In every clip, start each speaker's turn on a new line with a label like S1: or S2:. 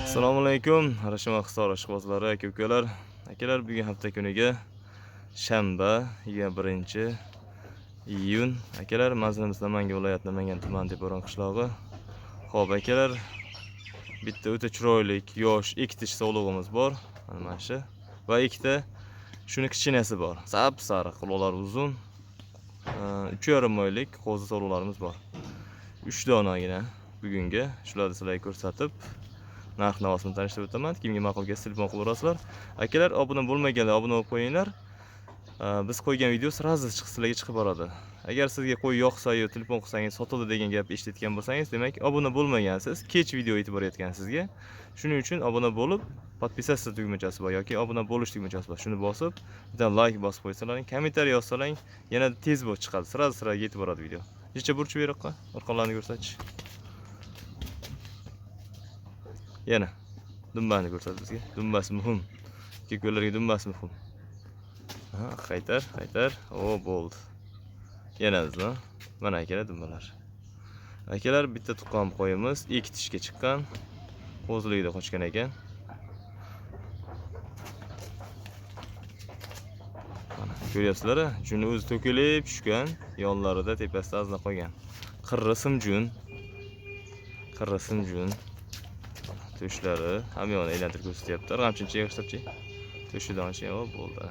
S1: Assalomu alaykum, Harashima Hisor ishqibozlari, aka-ukalar. Akalar, bugun hafta kuniga shanba, 21-iyun. Akalar, manzilimiz Namangan viloyati Namangan tumani Deporon qishlog'i. Xo'p, akalar, bitta o'ta chiroyli, yosh, ikkitish sog'lig'imiz bor. Mana shu. Va ikkita shuni kichinasi bor. Sap-sariq, quloqlar uzun. 3,5 oylik qo'zi sog'lig'larimiz bor. 3 donagina bugunga shularni sizlarga ko'rsatib narx-navosini tanishtirib o'taman. Kimga ma'qul kelsa telefon qilib urasizlar. Akalar, obuna bo'lmaganlar obuna bo'lib qo'yinglar. Biz qo'ygan video sразу sizlarga chiqib boradi. Agar sizga qo'y yoqsa-yu telefon qilsangiz sotildi degan gap eshitgan bo'lsangiz, demak obuna bo'lmagansiz, kech video yetib borayotgan sizga. Shuning uchun obuna bo'lib, podpisatsiya tugmachasi bor yoki obuna bo'lish tugmachasi bor. Shuni bosib, bitta like bosib qo'ysalaring, kommentariy yozsalaring, yana tez bo'lib chiqadi. Sразу yetib boradi video. Necha burch beroqqa? Orqalarini ko'rsatchi. Yana dumbani ko'rsatdi bizga. Dumbasi muhim. Kekko'larga dumbasi muhim. Qaytar. O, bo'ldi. Yana izla. Mana akalar dumbalar. Akalar, bitta tuqqan qo'yimiz ikki tishga chiqqan. Qo'ziligida qochgan ekan. Mana ko'ryapsizlar, juni o'zi to'kilib tushgan, yonlarida tepasida azna qolgan. Qirra simjun. To'shlari ham yoni aylantirib ko'rsatyapti. G'amchincha yig'ishtirchi. To'shidan bo'ldi.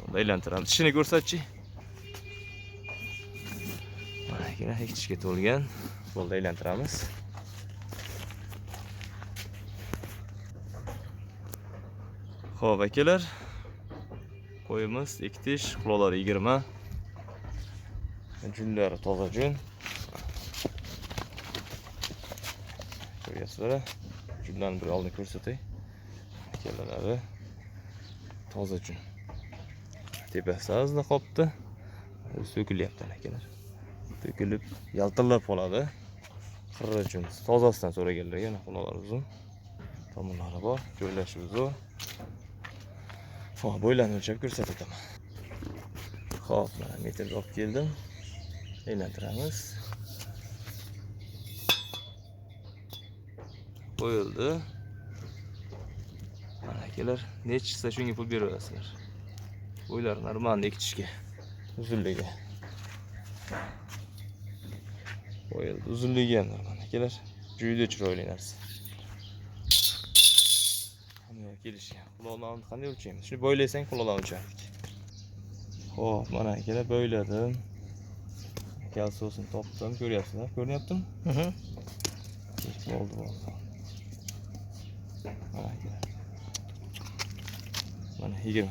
S1: Unda aylantiramiz. Tishini ko'rsatchi. Mana akalar, ikki tishga to'lgan. Bo'ldi, aylantiramiz. Xo'p, akalar. Qo'yimiz ikki tish, quloqlari 20. Junlari toza jun. Ko'ryapsizlar, junlarni bir oldin ko'rsatay. Akalarlari toza jun. Tepasi azna qopti. So'kilyapti akalar. To'kilib, yaltillab qoladi. Qirra jun. Tozasidan so'raganlar, yana quloqlari uzun. Tomonlari bor, joylashuvi zo'r. Xo'p, bo'ylarni o'lchab ko'rsataman. Xo'p, mana metrga olib keldim. Aylantiramiz. Qo'yildi. Mana akalar, necha chiqsa shunga pul beraverasizlar. Bo'ylar normal ikki tishga. Uzunligi. Qo'yildi. Uzunligi ham normal akalar. Juda chiroyli narsa. Hamma kelishgan. Quloqlarni qanday o'lchaymiz? Shuni bo'ylaysang quloqlarni o'lchadik. Xo'p, mana akalar bo'yladim. Kalsosini topdim, ko'ryapsizlar. Ko'ryaptimi? Bo'ldi. Mana 20.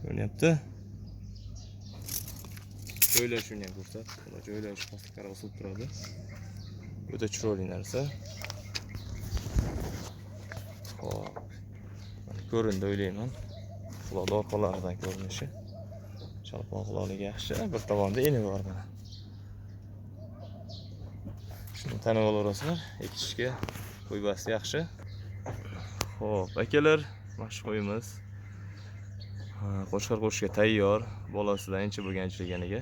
S1: Ko'ryapti? Joylashuvni ham ko'rsat. Mana joylashuv pastga bosib turadi. O'ta chiroyli narsa. Xo'p. Mana ko'rindi o'ylayman. Quloq orqalaridan ko'rinishi. Chalpon quloqligi yaxshi, bir tomonda eni bor mana. Shuni tanib olasizlar. Ikki tishga qo'ybasi yaxshi. Xo'p, akalar, mana shu qo'yimiz qo'chqar qo'shishga tayyor. Bolasidan inchi bo'lgan ichilganiga.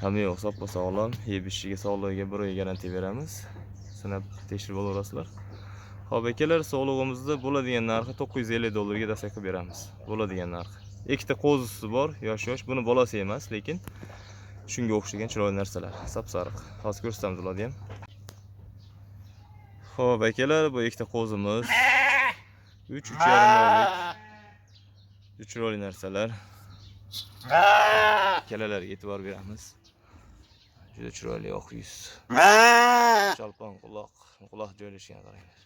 S1: Hamma yo'q, sog'lom, yeb-ichishiga, sog'ligiga bir oy garantiya beramiz. Sinab tekshirib olasizlar. Xo'p, akalar, sog'lig'imizda bo'ladigan narxi $950 ga dastlab qilib beramiz. Bo'ladigan narxi. Ikkita qo'zisi bor, yosh. Buni bolasi emas, lekin shunga o'xshagan chiroyli narsalar. Sap-sariq. Hozir ko'rsatamiz ularni ham. Xo'p, akalar, bu ikkita qo'zimiz 3,5 oylik. Chiroyli narsalar. Akalarga e'tibor beramiz. Juda chiroyli oq yuz. Chalpon quloq joylashgan qaranglar.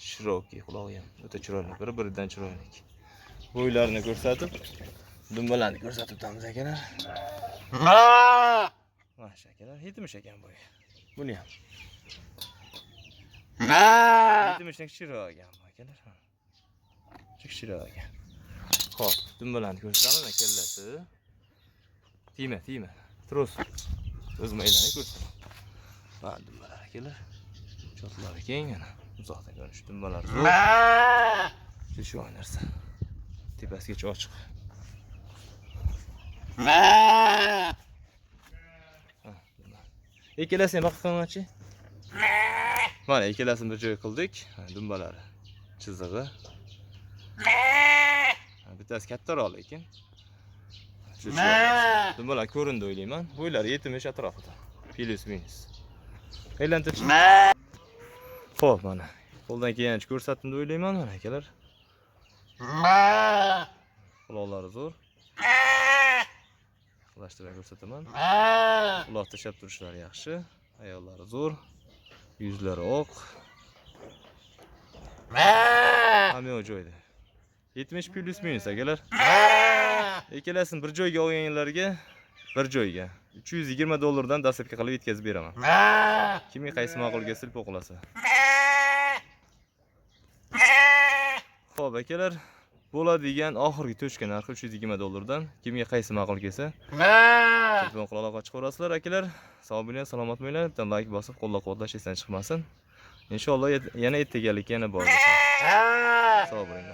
S1: Shiroki quloqi ham o'ta chiroyli, bir-biridan chiroyli. Bo'ylarini ko'rsatib, dumbalarni ko'rsatib turamiz akalar. Masha akalar, yetmish ekan bo'yi. Buni ham. Yetmishdan kichikroq ekan akalar. Kichikroq ekan. Xo'p, dumbalarni ko'rsatamiz, kellasi. Tiyma. Tros. O'zim aylanib ko'rsataman. Mana dumbalar akalar. Chotlari keng yana. Uzoqdan ko'rish dumbalar zo'r. Shu narsa. Tepasigacha ochiq. Ikkalasi ham boqib qilmoqchi. Mana ikkalasini bir joy qildik. Dumbalari chizig'i. Bittasi kattaroq lekin. Dumbalar ko'rindi o'ylayman. Bo'ylari 70 atrofida. Plus minus. Aylantirib. Xo'p, mana. Qo'ldan kelgancha ko'rsatdim deb o'ylayman mana akalar. Quloqlari zo'r. Qilashtirib ko'rsataman. Quloq tashab turishlari yaxshi. Ayollari zo'r. Yuzlari oq. Hamma joyda. 70 plus minus akalar. Ikkalasini bir joyga olganlarga bir joyga $320 dastlabki qilib yetkazib beraman. Kimga qaysi ma'qul kelsa silp o'qilasa. Xo'p akalar, bo'ladigan oxirgi to'shqa narxi $320 Kimga qaysi ma'qul kelsa telefon qila aloqa chiqarasizlar akalar. Sog' bo'ling, salomat bo'linglar. Bitta like bosib qo'llab-quvvatlash esdan chiqmasin. Inshaalloh yana ertagalikka yana bor. Sog' bo'linglar.